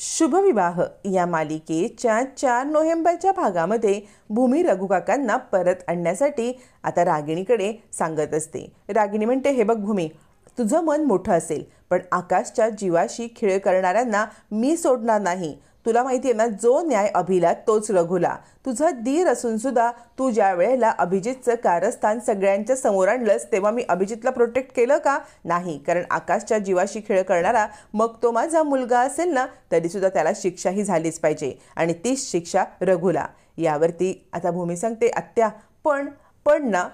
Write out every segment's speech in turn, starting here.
शुभविवाह या मालिकेच्या 4 नोव्हेंबरच्या भागामध्ये भूमी रघुकाकांना परत आणण्यासाठी आता रागिणीकडे सांगत असते। रागिणी म्हणते, हे बघ भूमी, तुझं मन मोठं असेल पण आकाशच्या जीवाशी खेळ करणाऱ्यांना मी सोडणार नाही। तुला माहिती आहे ना, जो न्याय अभिला तोच रघुला। तुझा धीर असून सुद्धा तू ज्या वेळेला अभिजितचं कारस्थान सगळ्यांच्या समोर आणलंस तेव्हा मी अभिजितला प्रोटेक्ट केलं का? नाही, कारण आकाशच्या जीवाशी खेळ करणारा मग तो माझा मुलगा असेल ना तरी सुद्धा त्याला शिक्षाही झालीच पाहिजे आणि तीच शिक्षा रघुला। यावरती आता भूमी सांगते, आत्या पण ना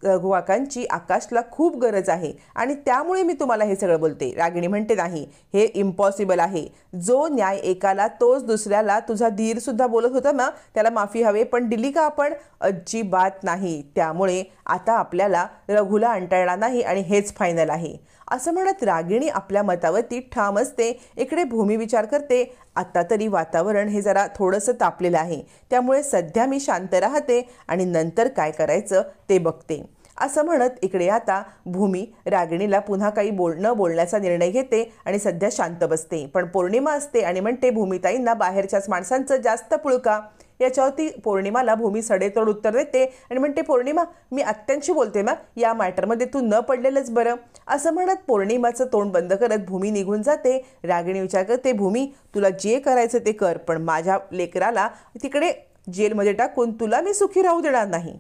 रघुकाकांची आकाशला खूप गरज आहे आणि त्यामुळे मी तुम्हाला हे सगळं बोलते। रागिणी म्हणते, नाही, हे इम्पॉसिबल आहे। जो न्याय एकाला तोच दुसऱ्याला। तुझा धीर सुद्धा बोलत होता ना, त्याला माफी हवे, पण दिली का आपण? अजिबात नाही। त्यामुळे आता आपल्याला रघुला अंटाळणार नाही आणि हेच फायनल आहे असं म्हणत रागिणी आपल्या मतावरती ठाम असते। इकडे भूमी विचार करते, आता तरी वातावरण हे जरा थोडंसं तापलेलं आहे, त्यामुळे सध्या मी शांत राहते आणि नंतर काय करायचं ते बघते असं म्हणत इकडे आता भूमी रागिणीला पुन्हा काही बोलण्याचा निर्णय घेते आणि सध्या शांत बसते। पण पौर्णिमा असते आणि म्हणते, भूमिताईंना बाहेरच्याच माणसांचं जास्त पुळका। याच्यावरती पौर्णिमाला भूमी सडेतोड उत्तर देते आणि म्हणते, पौर्णिमा, मी आत्यांशी बोलते ना, या मॅटरमध्ये तू न पडलेलंच बरं असं म्हणत पौर्णिमाचं तोंड बंद करत भूमी निघून जाते। रागिणी विचार करते, भूमी, तुला जे करायचं ते कर, पण माझ्या लेकराला तिकडे जेलमध्ये टाकून तुला मी सुखी राहू देणार नाही।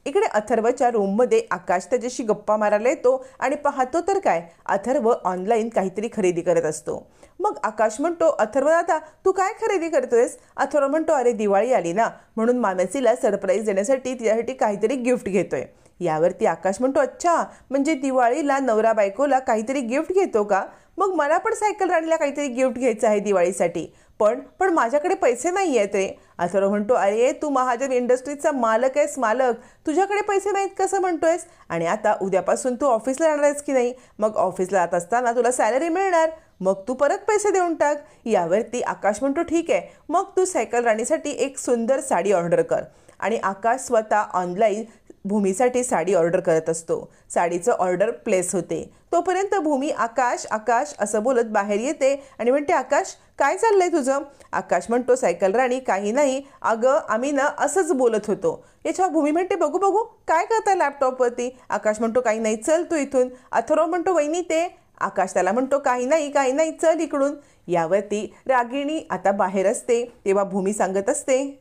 इकडे अथर्वच्या रूममध्ये आकाश त्याच्याशी गप्पा मारायला येतो आणि पाहतो तर काय, अथर्व ऑनलाईन काहीतरी खरेदी करत असतो। मग आकाश म्हणतो, अथर्व दादा, तू काय खरेदी करतोयस? अथर्व म्हणतो, अरे दिवाळी आली ना, म्हणून मानसीला सरप्राईज देण्यासाठी तिच्यासाठी काहीतरी गिफ्ट घेतोय। यावरती आकाश म्हणतो, अच्छा, म्हणजे दिवाळीला नवरा बायकोला काहीतरी गिफ्ट घेतो का? मग मला पण सायकल राणीला काहीतरी गिफ्ट घ्यायचं आहे दिवाळीसाठी, पण माझ्याकडे पैसे नाही आहेत रे। अथर्व म्हणतो, अरे तू महाजन इंडस्ट्रीजचा मालक आहेस, मालक, तुझ्याकडे पैसे नाहीत कसं म्हणतोयस? आणि आता उद्यापासून तू ऑफिसला जाणार आहेस की नाही? मग ऑफिसला जात असताना तुला सॅलरी मिळणार, मग तू परत पैसे देऊन टाक। यावरती आकाश म्हणतो, ठीक आहे, मग तू सायकल राणीसाठी एक सुंदर साडी ऑर्डर कर। आणि आकाश स्वतः ऑनलाईन भूमीसाठी साडी ऑर्डर करत असतो। साडीचं ऑर्डर प्लेस होते तोपर्यंत भूमी आकाश आकाश असं बोलत बाहेर येते आणि म्हणते, आकाश, काय चाललंय तुझं? आकाश म्हणतो, सायकल राणी, काही नाही, अगं आम्ही ना असंच बोलत होतो। याच्या भूमी म्हणते, बघू बघू काय करता लॅपटॉपवरती? आकाश म्हणतो, काही नाही, चल तू इथून। अथर्व म्हणतो, वहिनी ते? आकाश त्याला म्हणतो, काही नाही, चल इकडून। यावरती रागिणी आता बाहेर असते तेव्हा भूमी सांगत असते,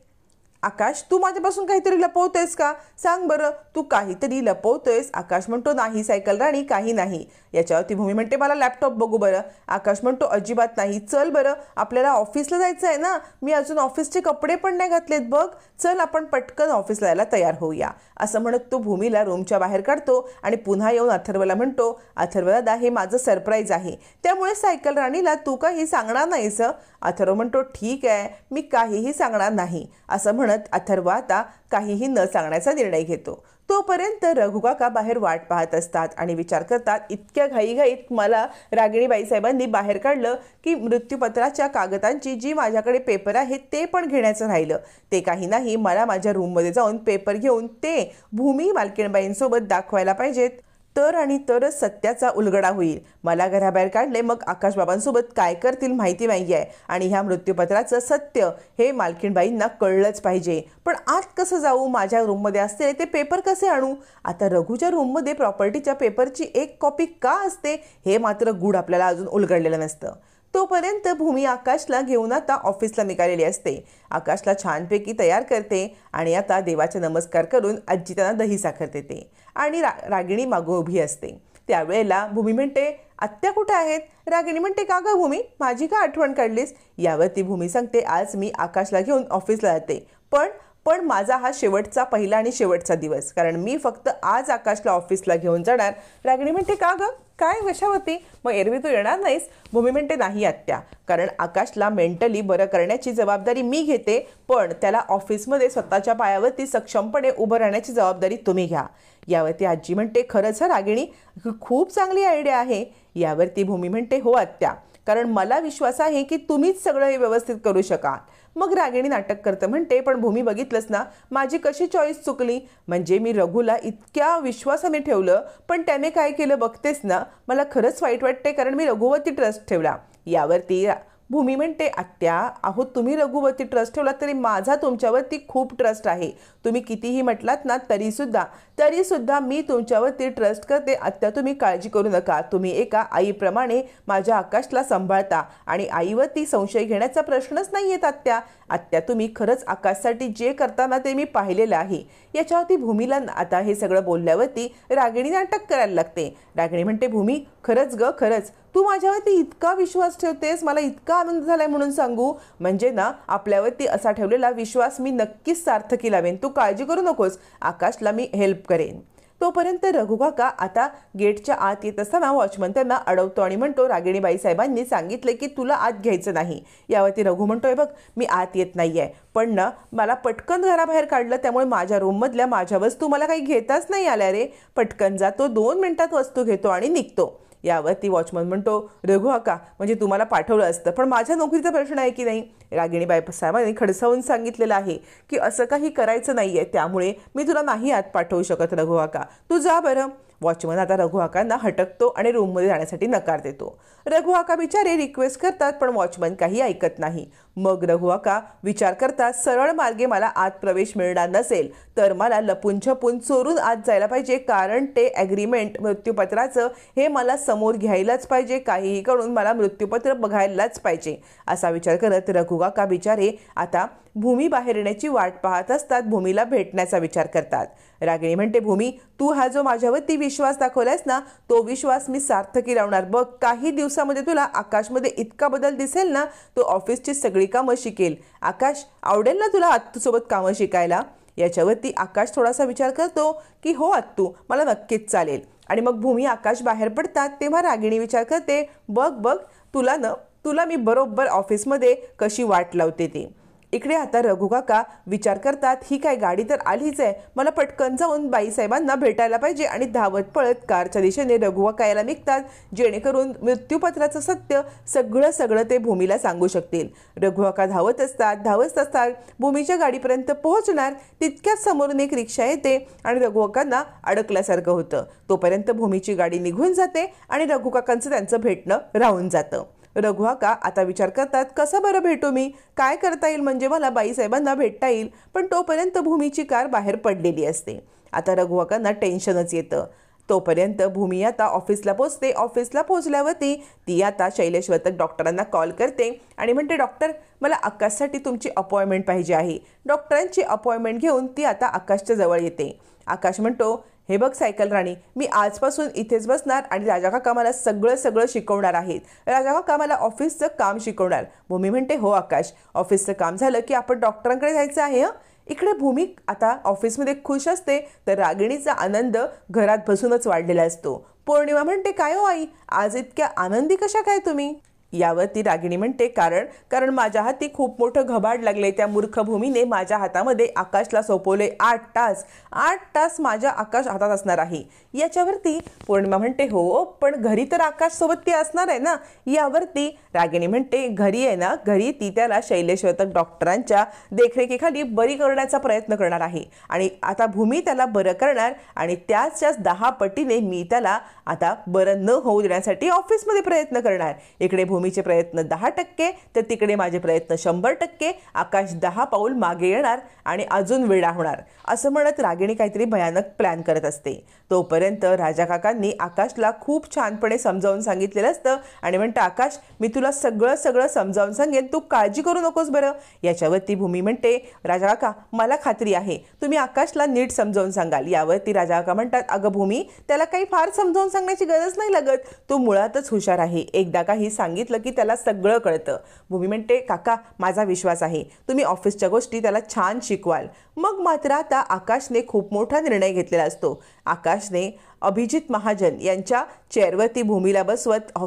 आकाश, तू माझ्यापासून काहीतरी लपवतोयस का? सांग बरं, तू काहीतरी लपवतोयस? आकाश म्हणतो, नाही सायकल राणी, काही नाही। याच्यावरती भूमी म्हणते, मला लॅपटॉप बघू बरं। आकाश म्हणतो, अजिबात नाही, चल बरं, आपल्याला ऑफिसला जायचं आहे ना, मी अजून ऑफिसचे कपडे पण नाही घातलेत बघ, चल आपण पटकन ऑफिसला जायला तयार होऊया असं म्हणत तो भूमीला रूमच्या बाहेर काढतो आणि पुन्हा येऊन अथर्वला म्हणतो, अथर्व दादा, हे माझं सरप्राईज आहे, त्यामुळे सायकल राणीला तू काही सांगणार नाहीस? अथर्व म्हणतो, ठीक आहे, मी काहीही सांगणार नाही असं म्हणत अथर्व आता काहीही न सांगण्याचा निर्णय घेतो। तोपर्यंत रघुकाका बाहेर वाट पाहत असतात आणि विचार करतात, इतक्या घाईघाईत मला रागिणीबाई साहेबांनी बाहेर काढलं की मृत्यूपत्राच्या कागदांची जी माझ्याकडे पेपर आहे ते पण घेण्याचं राहिलं। ते काही नाही, मला माझ्या रूममध्ये जाऊन पेपर घेऊन ते भूमी मालकीणबाईंसोबत दाखवायला पाहिजेत, तरच सत्याचा उलगडा होईल। मला घराबाहेर काढले, मग आकाश बाबांसोबत काय करतील माहिती नाही आहे आणि ह्या मृत्यूपत्राचं सत्य हे मालकीणबाईंना कळलंच पाहिजे। पण आत कसं जाऊ? माझ्या रूममध्ये असते ते पेपर कसे आणू? आता रघुच्या रूममध्ये प्रॉपर्टीच्या पेपरची एक कॉपी का असते हे मात्र गूढ आपल्याला अजून उलगडलेलं नसतं। तोपर्यंत भूमी आकाशला घेऊन आता ऑफिसला निघालेली असते। आकाशला छानपैकी तयार करते आणि आता देवाचे नमस्कार करून आजी त्यांना दही साखर देते आणि रागिणी मागो उभी असते। त्यावेळेला भूमी म्हणते, आत्या कुठे आहेत? रागिणी म्हणते, का गं भूमी, माझी का आठवण काढलीस? यावरती भूमी सांगते, आज मी आकाशला घेऊन ऑफिसला जाते, पण माझा हा शेवटचा पहिला आणि शेवटचा दिवस, कारण मी फक्त आज आकाशला ऑफिसला घेऊन जाणार। रागिणी म्हणते, का गं, काय कशावरती? मग एरवी तू येणार नाहीस? भूमी म्हणते, नाही आत्या, कारण आकाशला मेंटली बरं करण्याची जबाबदारी मी घेते, पण त्याला ऑफिसमध्ये स्वतःच्या पायावरती सक्षमपणे उभं राहण्याची जबाबदारी तुम्ही घ्या। यावरती आजी म्हणते, खरंच रागिणी, खूप चांगली आयडिया आहे। यावरती भूमी म्हणते, हो आत्या, कारण मला विश्वास आहे की तुम्हीच सगळं हे व्यवस्थित करू शकाल। मग रागिणी नाटक करतं म्हणते, पण भूमी बघितलंस ना माझी कशी चॉईस चुकली, म्हणजे मी रघुला इतक्या विश्वासाने ठेवलं पण त्याने काय केलं बघतेस ना, मला खरंच वाईट वाटते, कारण मी रघुवरती ट्रस्ट ठेवला। यावरती भूमी म्हणते आत्या अहो तुम्ही रघुवरती ट्रस्ट ठेवला तरी माझा तुमच्यावरती खूप ट्रस्ट आहे. तुम्ही कितीही म्हटलात ना तरी सुद्धा मी तुमच्यावरती ट्रस्ट करते आत्या. तुम्ही काळजी करू नका. तुम्ही एका आईप्रमाणे माझ्या आकाशला सांभाळता आणि आईवरती संशय घेण्याचा प्रश्नच नाही येत आत्या. आत्या तुम्ही खरंच आकाशसाठी जे करताना ते मी पाहिलेलं आहे. याच्यावरती भूमीला आता हे सगळं बोलल्यावरती रागिणी नाटक करायला लागते. रागिणी म्हणते भूमी खरंच ग खरंच तू माझ्यावरती इतका विश्वास ठेवतेस, मला इतका आनंद झालाय म्हणून सांगू. म्हणजे ना आपल्यावरती असा ठेवलेला विश्वास मी नक्कीच सार्थकी लावेन. तू काळजी करू नकोस. आकाशला मी हेल्प करेन. तोपर्यंत रघुकाका आता गेटच्या आत येत असताना वॉचमन त्यांना अडवतो आणि म्हणतो रागिणीबाई साहेबांनी सांगितले की तुला आत घ्यायचं नाही. यावरती रघु म्हणतोय बघ मी आत येत नाहीये पण ना मला पटकन घराबाहेर काढलं त्यामुळे माझ्या रूममधल्या माझ्या वस्तू मला काही घेताच नाही आल्या रे. पटकन जातो 2 मिनिटात वस्तू घेतो आणि निघतो. यावरती वॉचमन म्हणतो रघु काका म्हणजे तुम्हाला पाठवलं असतं पण माझ्या नोकरीचा प्रश्न आहे की नाही. रागिणीबाई साहेबांनी खडसावून सांगितलेलं आहे की असं काही करायचं नाहीये त्यामुळे मी तुला नाही आत पाठवू शकत रघु काका. तू जा बरं. वॉचमन आता रघु काकांना हटकतो आणि रूममध्ये जाण्यासाठी नकार देतो. रघु काका बिचारे रिक्वेस्ट करतात पण वॉचमन काही ऐकत नाही. मग रघु काका विचार करतात सरळ मार्गे मला आत प्रवेश मिळणार नसेल तर मला लपून छपून चोरून आत जायला पाहिजे कारण ते ॲग्रीमेंट मृत्यूपत्राचं हे मला समोर घ्यायलाच पाहिजे. काहीही करून मला मृत्यूपत्र बघायलाच पाहिजे. असा विचार करत रघु काका बिचारे आता भूमी बाहेर येण्याची वाट पाहत असतात. भूमीला भेटण्याचा विचार करतात. रागिणी म्हणते भूमी तू हा जो माझ्यावरती विश्वास दाखवलायस ना तो विश्वास मी सार्थकी लावणार. बघ काही दिवसामध्ये तुला आकाशमध्ये इतका बदल दिसेल ना तो ऑफिसची सगळी कामं शिकेल. आकाश आवडेल ना तुला आत्तूसोबत कामं शिकायला. याच्यावरती आकाश थोडासा विचार करतो की हो आत्तू मला नक्कीच चालेल. आणि मग भूमी आकाश बाहेर पडतात तेव्हा रागिणी विचार करते बघ तुला मी बरोबर ऑफिसमध्ये कशी वाट लावते ते. इकडे आता रघु काका विचार करतात ही काय गाडी तर आलीच आहे. मला पटकन जाऊन बाईसाहेबांना भेटायला पाहिजे आणि धावत पळत कारच्या दिशेने रघु काका यायला निघतात जेणेकरून मृत्यूपत्राचं सत्य सगळं ते भूमीला सांगू शकतील. रघु काका धावत असतात भूमीच्या गाडीपर्यंत पोहोचणार तितक्याच समोरून एक रिक्षा येते आणि रघु काकांना अडकल्यासारखं होतं. तोपर्यंत भूमीची गाडी निघून जाते आणि रघु काकांचं त्यांचं भेटणं राहून जातं. रघु काका आता विचार करतात कसं बरं भेटू मी काय करता येईल म्हणजे मला बाईसाहेबांना भेटता येईल. पण तोपर्यंत भूमीची कार बाहेर पडलेली असते. आता रघु काकांना टेन्शनच येतं. तोपर्यंत भूमी आता ऑफिसला पोहोचते. ऑफिसला पोहोचल्यावरती ती आता शैलेश वर्तक डॉक्टरांना कॉल करते आणि म्हणते डॉक्टर मला आकाशसाठी तुमची अपॉइंटमेंट पाहिजे आहे. डॉक्टरांची अपॉइंटमेंट घेऊन ती आता आकाशच्या जवळ येते. आकाश म्हणतो हे बघ सायकल राणी मी आजपासून इथेच बसणार आणि राजा काका मला सगळं शिकवणार आहेत. राजा काका मला ऑफिसचं काम शिकवणार. भूमी म्हणते हो आकाश ऑफिसचं काम झालं की आपण डॉक्टरांकडे जायचं आहे. इकडे भूमी आता ऑफिसमध्ये खुश असते तर रागिणीचा आनंद घरात बसूनच वाढलेला असतो. पौर्णिमा म्हणते काय हो आई आज इतक्या आनंदी कशा काय तुम्ही. यावरती रागिणी म्हणते कारण माझ्या हाती खूप मोठं घबाड लागले. त्या मूर्ख भूमीने माझ्या हातामध्ये आकाशला सोपवले. 8 तास माझ्या आकाश हातात असणार आहे. याच्यावरती पौर्णिमा म्हणते हो पण घरी तर आकाश सोबत ती असणार आहे ना. यावरती रागिणी म्हणते घरी आहे ना घरी ती त्याला शैलेश वर्तक डॉक्टरांच्या देखरेखीखाली बरी करण्याचा प्रयत्न करणार आहे आणि आता भूमी त्याला बरं करणार आणि त्याच्याच 10 पटीने मी त्याला आता बरं न होऊ देण्यासाठी ऑफिसमध्ये प्रयत्न करणार. इकडे भूमीचे प्रयत्न 10% तर तिकडे माझे प्रयत्न 100%. आकाश 10 पाऊल मागे येणार आणि अजून वेडा होणार असं म्हणत रागिणी काहीतरी भयानक प्लॅन करत असते. तोपर्यंत राजा काकांनी आकाशला खूप छानपणे समजावून सांगितलेलं असतं आणि म्हणतं आकाश मी तुला सगळं समजावून सांगेन तू काळजी करू नकोस बरं. याच्यावरती भूमी म्हणते राजा काका मला खात्री आहे तुम्ही आकाशला नीट समजावून सांगाल. यावरती राजा काका म्हणतात अगं भूमी त्याला काही फार समजावून सांगण्याची गरज नाही लागत. तो मुळातच हुशार आहे. एकदा काही सांगितलं की त्याला सगळं कळतं. भूमी म्हणते काका माझा विश्वास आहे तुम्ही ऑफिसच्या गोष्टी त्याला छान शिकवाल. मग मात्र आता आकाशने खूप मोठा निर्णय घेतलेला असतो. आकाशने अभिजित महाजन यांच्या चेअरवरती भूमीला बसवत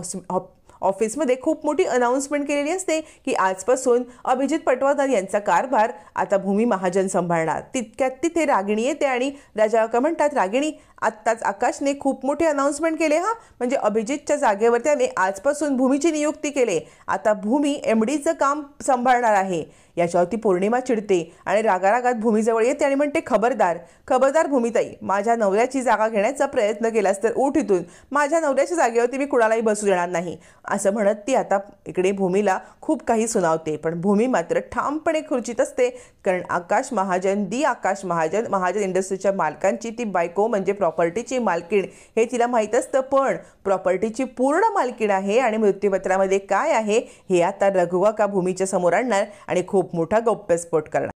ऑफिसमध्ये खूप मोठी अनाउन्समेंट केलेली असते की आजपासून अभिजित पटवर्धन यांचा कारभार आता भूमी महाजन सांभाळणार. तितक्यात तिथे रागिणी येते आणि राजा काका म्हणतात रागिणी आत्ताच आकाशने खूप मोठे अनाउन्समेंट केले हा, म्हणजे अभिजितच्या जागेवर त्याने आजपासून भूमीची नियुक्ती केली. आता भूमी MDचं काम सांभाळणार आहे. याच्यावरती पौर्णिमा चिडते आणि रागारागात भूमीजवळ येते आणि म्हणते, खबरदार खबरदार भूमिताई, माझ्या नवऱ्याची जागा घेण्याचा प्रयत्न केलास तर उठ इथून. माझ्या नवऱ्याच्या जागेवरती मी कुणालाही बसू देणार नाही. असं म्हणत ती आता इकडे भूमीला खूप काही सुनावते. पण भूमी मात्र ठामपणे खुर्चीत असते, कारण आकाश महाजन आकाश महाजन इंडस्ट्रीच्या मालकांची ती बायको म्हणजे प्रॉपर्टीची मालकीण हे तिला माहीत असतं. पण प्रॉपर्टीची पूर्ण मालकीण आहे आणि मृत्यूपत्रामध्ये काय आहे हे आता रघुवा का भूमीच्या समोर आणणार आणि खूप मोठा गौप्यस्फोट करणार.